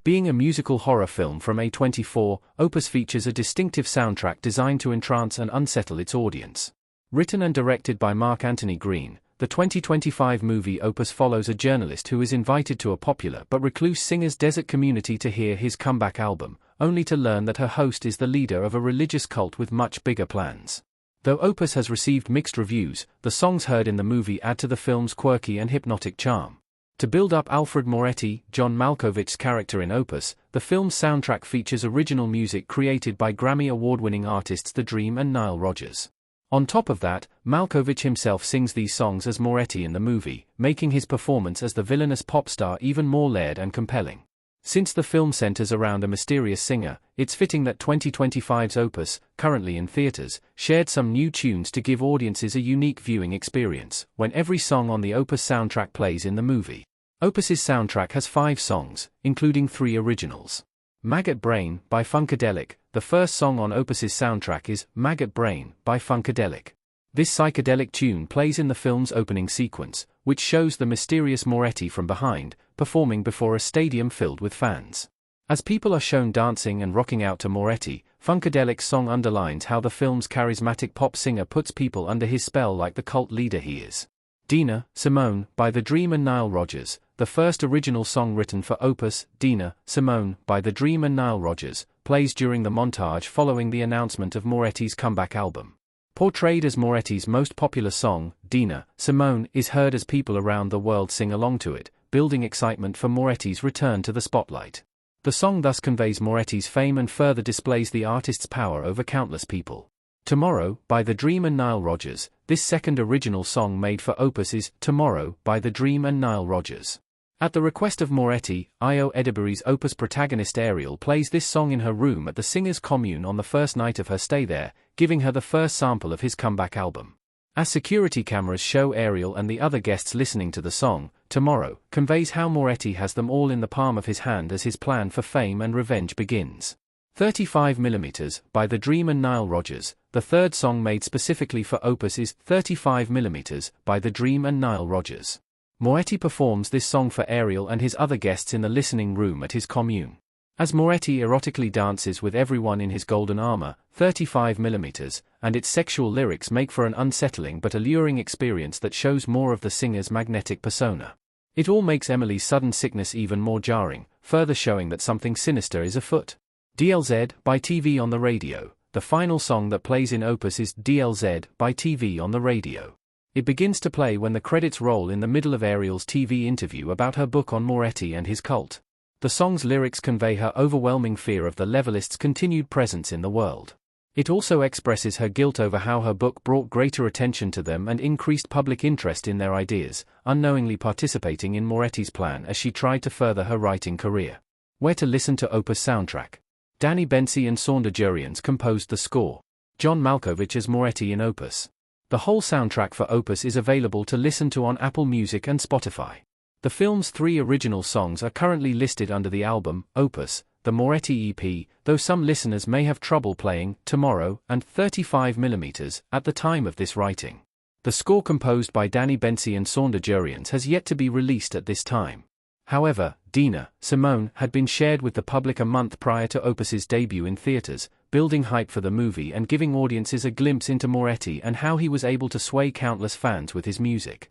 Being a musical horror film from A24, Opus features a distinctive soundtrack designed to entrance and unsettle its audience. Written and directed by Mark Anthony Green, the 2025 movie Opus follows a journalist who is invited to a popular but recluse singer's desert community to hear his comeback album, only to learn that her host is the leader of a religious cult with much bigger plans. Though Opus has received mixed reviews, the songs heard in the movie add to the film's quirky and hypnotic charm. To build up Alfred Moretti, John Malkovich's character in Opus, the film's soundtrack features original music created by Grammy Award-winning artists The Dream and Nile Rodgers. On top of that, Malkovich himself sings these songs as Moretti in the movie, making his performance as the villainous pop star even more layered and compelling. Since the film centers around a mysterious singer, it's fitting that 2025's Opus, currently in theaters, shared some new tunes to give audiences a unique viewing experience, when every song on the Opus soundtrack plays in the movie. Opus's soundtrack has 5 songs, including 3 originals. Maggot Brain, by Funkadelic. The first song on Opus's soundtrack is Maggot Brain, by Funkadelic. This psychedelic tune plays in the film's opening sequence, which shows the mysterious Moretti from behind, performing before a stadium filled with fans. As people are shown dancing and rocking out to Moretti, Funkadelic's song underlines how the film's charismatic pop singer puts people under his spell like the cult leader he is. Dina, Simone, by The Dream and Nile Rodgers. The first original song written for Opus, Dina, Simone, by The Dream and Nile Rodgers, plays during the montage following the announcement of Moretti's comeback album. Portrayed as Moretti's most popular song, Dina, Simone is heard as people around the world sing along to it, building excitement for Moretti's return to the spotlight. The song thus conveys Moretti's fame and further displays the artist's power over countless people. Tomorrow, by The Dream and Nile Rodgers. This second original song made for Opus is Tomorrow, by The Dream and Nile Rodgers. At the request of Moretti, Io Edebury's Opus protagonist Ariel plays this song in her room at the singer's commune on the first night of her stay there, giving her the first sample of his comeback album. As security cameras show Ariel and the other guests listening to the song, Tomorrow conveys how Moretti has them all in the palm of his hand as his plan for fame and revenge begins. 35mm, by The Dream and Nile Rodgers. The third song made specifically for Opus is 35mm, by The Dream and Nile Rodgers. Moretti performs this song for Ariel and his other guests in the listening room at his commune. As Moretti erotically dances with everyone in his golden armor, 35mm, and its sexual lyrics make for an unsettling but alluring experience that shows more of the singer's magnetic persona. It all makes Emily's sudden sickness even more jarring, further showing that something sinister is afoot. DLZ, by TV on the Radio. The final song that plays in Opus is DLZ, by TV on the Radio. It begins to play when the credits roll in the middle of Ariel's TV interview about her book on Moretti and his cult. The song's lyrics convey her overwhelming fear of the Levelists' continued presence in the world. It also expresses her guilt over how her book brought greater attention to them and increased public interest in their ideas, unknowingly participating in Moretti's plan as she tried to further her writing career. Where to listen to Opus soundtrack? Danny Bensi and Saundra Jurians composed the score. John Malkovich as Moretti in Opus. The whole soundtrack for Opus is available to listen to on Apple Music and Spotify. The film's 3 original songs are currently listed under the album, Opus, the Moretti EP, though some listeners may have trouble playing Tomorrow and 35mm at the time of this writing. The score composed by Danny Bensi and Saundra Jurians has yet to be released at this time. However, Dina, Simone had been shared with the public a month prior to Opus's debut in theaters, building hype for the movie and giving audiences a glimpse into Moretti and how he was able to sway countless fans with his music.